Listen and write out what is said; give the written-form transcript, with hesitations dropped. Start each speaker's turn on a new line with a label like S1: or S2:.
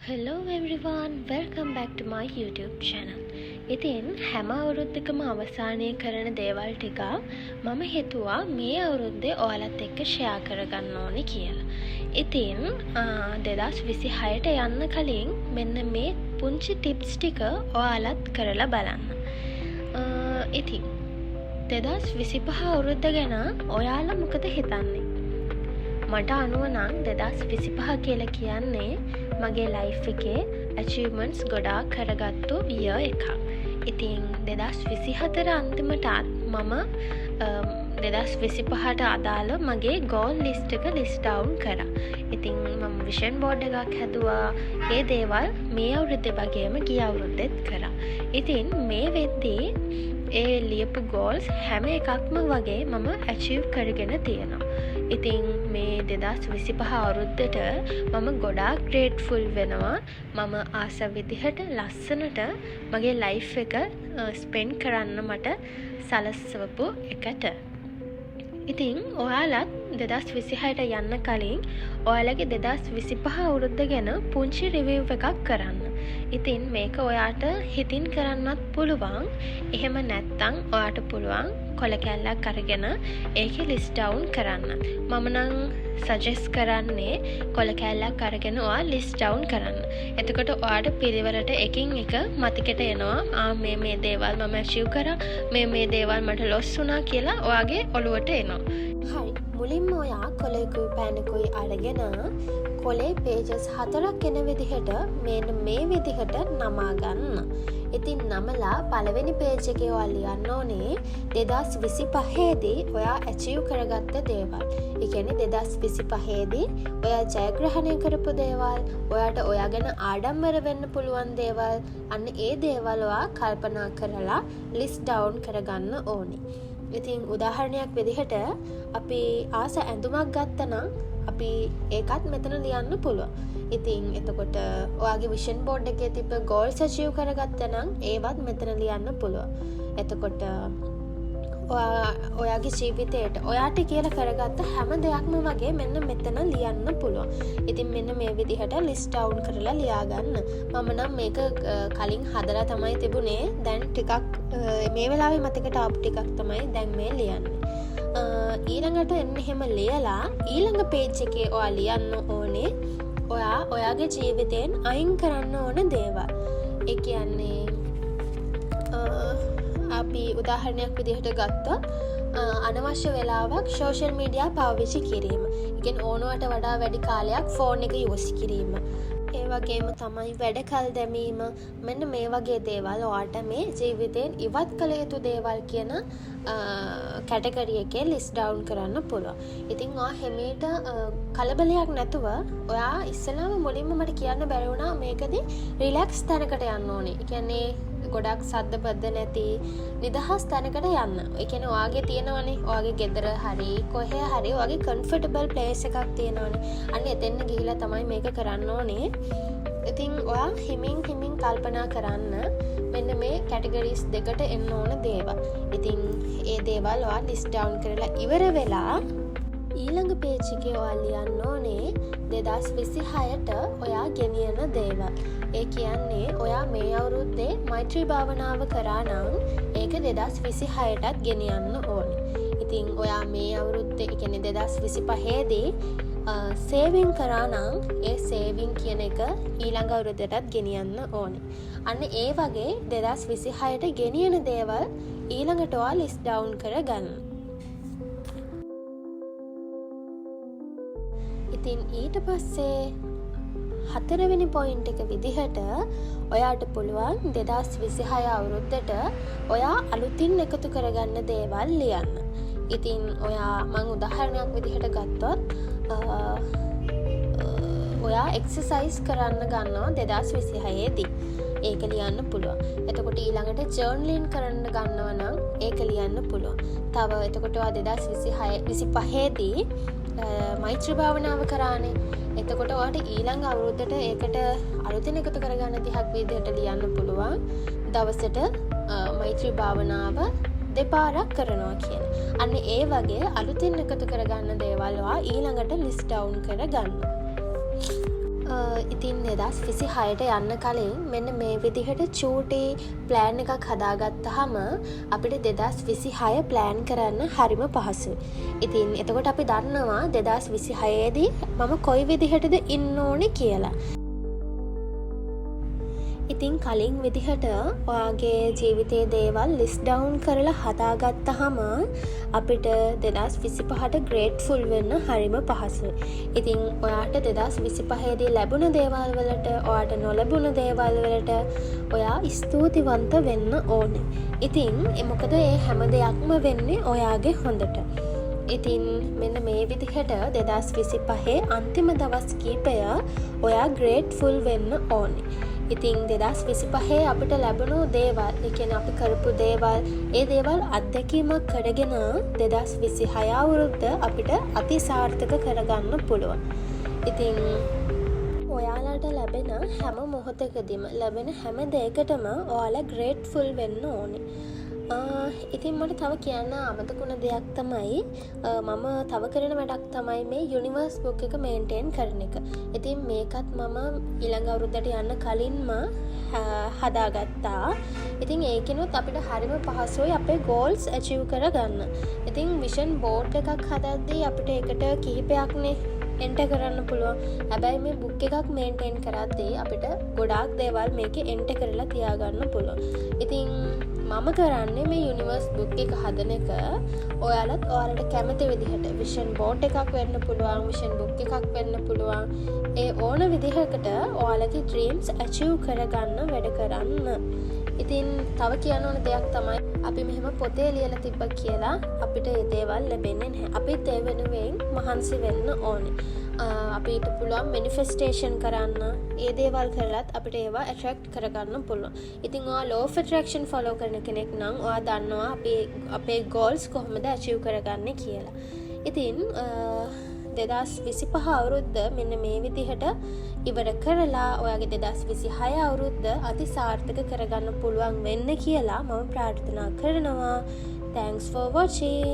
S1: Hello everyone, welcome back to my YouTube channel. ඉතින් හැම අවුරුද්දකම අවසානයේ කරන දේවල් ටික මම හිතුවා මේ අවුරුද්දේ ඔයාලත් එක්ක ෂෙයා කරගන්න ඕනි කියලා. ඉතින් 2026ට යන්න කලින් මෙන්න මේ පුංචි ටිප්ස් ටික ඔයාලත් කරලා බලන්න. ඉතින් 2025 අවුරුද්ද ගැන ඔයාලා මොකද හිතන්නේ? මට අනුව නම් 2025 කියලා කියන්නේ මගේ ලයිෆ් එකේ achievements ගොඩාක් කරගත්තු year එකක්. ඉතින් 2024 අන්තිමටත් මම 2025ට අදාළ මගේ goal list එක list down කරා. ඉතින් මම vision board එකක් හැදුවා. ඒ දේවල් මේ අවුරුද්දේ වගේම ගිය අවුරුද්දෙත් කරා. ඉතින් මේ වෙද්දී ඒ ලියපු goals හැම එකක්ම වගේ මම achieve කරගෙන තියෙනවා. ඉතින් මේ 2025 අවුරුද්දට මම ගොඩාක් grateful වෙනවා. මම ආස විදිහට ලස්සනට මගේ life එක spend කරන්න මට සලස්වපු එකට. ඉතින් ඔයාලත් 2026ට යන්න කලින් ඔයාලගේ 2025 අවුරුද්ද ගැන පුංචි review එකක් කරන්න. ඉතින් මේක ඔයාට හිතින් කරන්නත් පුළුවන්. එහෙම නැත්නම් ඔයාට පුළුවන් කොල කැල්ලක් අරගෙන ඒකේ list down කරන්න. මම නම් suggest කරන්නේ කොල කැල්ලක් අරගෙන ඔයා list down කරන්න. එතකොට ඔයාට පිළිවෙලට එකින් එක මතකෙට එනවා. මේ දේවල් මම achieve කරා. මේ දේවල් මට loss වුණා කියලා ඔයාගේ ඔළුවට එනවා. හරි. මුලින්ම ඔයා කොලේකුයි පෑනකුයි අරගෙන කොලේ pages 4ක් එන විදිහට මෙන්න මේ විදිහට නමා ගන්න. ඉතින් නමලා පළවෙනි page එකේ ඔයා ලියන්න ඕනේ 2025 දී ඔයා achieve කරගත්ත දේවල්. ඒ කියන්නේ 2025 දී ඔයා ජයග්‍රහණය කරපු දේවල්, ඔයාට ඔයා ගැන ආඩම්බර වෙන්න පුළුවන් දේවල්, අන්න ඒ දේවල් ඔයා කල්පනා කරලා list down කරගන්න ඕනේ. ඉතින් උදාහරණයක් විදිහට අපි ආස ඇඳුමක් ගත්තනම් අපි ඒකත් මෙතන ලියන්න පුළුවන්. ඉතින් එතකොට ඔයාගේ vision board එකේ තිබ්බ goals achieve කරගත්තා නම් ඒවත් මෙතන ලියන්න පුළුවන්. එතකොට ඔයාගේ ජීවිතේට ඔයාට කියලා කරගත්ත හැම දෙයක්ම වගේ මෙන්න මෙතන ලියන්න පුළුවන්. ඉතින් මෙන්න මේ විදිහට list down කරලා ලියා ගන්න. මම නම් මේක කලින් හදලා තමයි තිබුණේ. දැන් ටිකක් මේ වෙලාවේ මතකට ආපු ටිකක් තමයි දැන් මේ ලියන්නේ. ඊළඟට එන්න එහෙම ලියලා ඊළඟ page එකේ ඔයා ලියන්න ඕනේ ඔයාගේ ජීවිතයෙන් අයින් කරන්න ඕන දේවල්. ඒ කියන්නේ අපි උදාහරණයක් විදිහට ගත්තොත් අනවශ්‍ය වෙලාවක් social media පාවිච්චි කිරීම. ඒ කියන්නේ ඕනවට වඩා වැඩි කාලයක් phone එක use කිරීම. ඒ වගේම තමයි වැඩ කල් දැමීම. මෙන්න මේ වගේ දේවල් ඔයාට මේ ජීවිතයෙන් ඉවත් කළ යුතු දේවල් කියන කැටගරි එකේ list down කරන්න පුළුවන්. ඉතින් ඔයා හැමේට කලබලයක් නැතුව ඔයා ඉස්සෙල්ලාම මුලින්ම මට කියන්න බැරි වුණා මේකදී relax තැනකට යන්න ඕනේ. ඒ කියන්නේ ගොඩක් සද්ද බද්ද නැති නිදහස් තැනකට යන්න. ඒ කියන්නේ ඔයාගේ තියෙනවනේ ඔයාගේ ගෙදර හරි කොහේ හරි ඔයාගේ comfortable place එකක් තියෙනවනේ. අන්න එතෙන්න ගිහිලා තමයි මේක කරන්න ඕනේ. ඉතින් ඔයා හිමින් කල්පනා කරන්න මෙන්න මේ categories දෙකට එන්න ඕන දේවල්. ඉතින් ඒ දේවල් ඔයා list down කරලා ඉවර වෙලා ඊළඟ page එකේ ඔයා ලියන්න ඕනේ 2026ට ඔයා ගෙනියන දේවල්. ඒ කියන්නේ ඔයා මේ අවුරුද්දේ මෛත්‍රී භාවනාව කරා නම් ඒක 2026ටත් ගෙනියන්න ඕනේ. ඉතින් ඔයා මේ අවුරුද්දේ ඒ කියන්නේ 2025 දී සේවිං කරා නම් ඒ සේවිං කියන එක ඊළඟ අවුරුද්දටත් ගෙනියන්න ඕනේ. අන්න ඒ වගේ 2026ට ගෙනියන දේවල් ඊළඟට ඔයා list down කරගන්න. ඉතින් ඊට පස්සේ හතරවෙනි පොයින්ට් එක විදිහට ඔයාට පුළුවන් 2026 අවුරුද්දට ඔයා අලුතින් එකතු කරගන්න දේවල් ලියන්න. ඉතින් ඔයා මං උදාහරණයක් විදිහට ගත්තොත් ඔයා එක්සර්සයිස් කරන්න ගන්නවා 2026 දී. ඒක ලියන්න පුළුවන්. එතකොට ඊළඟට ජර්නලින් කරන්න ගන්නවා නම් ඒක ලියන්න පුළුවන්. තව එතකොට ඔයා 2025 දී මෛත්‍රී භාවනාව කරානේ. එතකොට ඔයාට ඊළඟ අවුරුද්දට ඒකට අලුතින් එකතු කරගන්න 30ක් විදිහට ලියන්න පුළුවන්. දවසට මෛත්‍රී භාවනාව දෙපාරක් කරනවා කියන. අන්න ඒ වගේ අලුතින් එකතු කරගන්න දේවල් ඔයා ඊළඟට list down කරගන්න. ඉතින් 2026ට යන්න කලින් මෙන්න මේ විදිහට චූටි ප්ලෑන් එකක් හදාගත්තහම අපිට 2026 ප්ලෑන් කරන්න හරිම පහසුයි. ඉතින් එතකොට අපි දන්නවා 2026දී මම කොයි විදිහටද ඉන්න ඕනේ කියලා. ඉතින් කලින් විදිහට ඔයාගේ ජීවිතයේ දේවල් ලිස්ට් ඩවුන් කරලා හදාගත්තහම අපිට 2025ට ග්‍රේට්ෆුල් වෙන්න හරිම පහසුයි. ඉතින් ඔයාට 2025 දී ලැබුණ දේවල් වලට, ඔයාට නොලැබුණ දේවල් වලට ඔයා ස්තුතිවන්ත වෙන්න ඕනේ. ඉතින් මොකද මේ හැම දෙයක්ම වෙන්නේ ඔයාගේ හොඳට. ඉතින් මෙන්න මේ විදිහට 2025 අන්තිම දවස් කීපය ඔයා ග්‍රේට්ෆුල් වෙන්න ඕනේ. ඉතින් 2025 අපිට ලැබුණු දේවල්, ඒ කියන්නේ අපි කරපු දේවල්, ඒ දේවල් අත්දැකීමක් කරගෙන 2026 අවුරුද්ද අපිට අතිසාර්ථක කරගන්න පුළුවන්. ඉතින් ඔයාලට ලැබෙන හැම මොහොතකදීම ලැබෙන හැම දෙයකටම ඔයාලා ග්‍රේට්ෆුල් වෙන්න ඕනේ. ඉතින් මට තව කියන්න අමතකුණ දෙයක් තමයි මම තව කරන වැඩක් තමයි මේ යුනිවර්ස් බුක් එක මේන්ටේන් කරන එක. ඉතින් මේකත් මම ඊළඟ අවුරුද්දට යන්න කලින්ම හදාගත්තා. ඉතින් ඒකිනුත් අපිට හරිම පහසුයි අපේ ගෝල්ස් ඇචීව් කරගන්න. ඉතින් විෂන් බෝඩ් එකක් හදද්දී අපිට එකට කිහිපයක්නේ එන්ටර් කරන්න පුළුවන්. හැබැයි මේ බුක් එකක් මේන්ටේන් කරද්දී අපිට ගොඩාක් දේවල් මේකේ එන්ටර් කරලා තියාගන්න පුළුවන්. ඉතින් මම කරන්නේ මේ යුනිවර්ස් බුක් එක හදන එක ඔයාලත් ඔයාලට කැමති විදිහට විෂන් බෝඩ් එකක් වෙන්න පුළුවන්, විෂන් බුක් එකක් වෙන්න පුළුවන්. ඒ ඕන විදිහකට ඔයාලගේ ඩ්‍රීම්ස් ඇචීව් කරගන්න වැඩ කරන්න. ඉතින් තව කියන්න ඕන දෙයක් තමයි අපි මෙහෙම පොතේ ලියලා තිබ්බ කියලා අපිට ඒ දේවල් ලැබෙන්නේ නැහැ. අපිත් ඒ වෙනුවෙන් මහන්සි වෙන්න ඕනේ. අපිට පුළුවන් මැනිෆෙස්ටේෂන් කරන්න. ඒ දේවල් කරලත් අපිට ඒවා ඇට්‍රැක්ට් කරගන්න පුළුවන්. ඉතින් ඔයා ලෝ ඔෆ් ඇට්‍රැක්ෂන් ෆලෝ කරන කෙනෙක් නම් ඔයා දන්නවා අපේ ගෝල්ස් කොහොමද ඇචීව් කරගන්නේ කියලා. ඉතින් 2025 අවුරුද්ද මෙන්න මේ විදිහට ඉවර කරලා ඔයාගේ 2026 අවුරුද්ද අතිසාර්ථක කරගන්න පුළුවන් වෙන්න කියලා මම ප්‍රාර්ථනා කරනවා. Thanks for watching.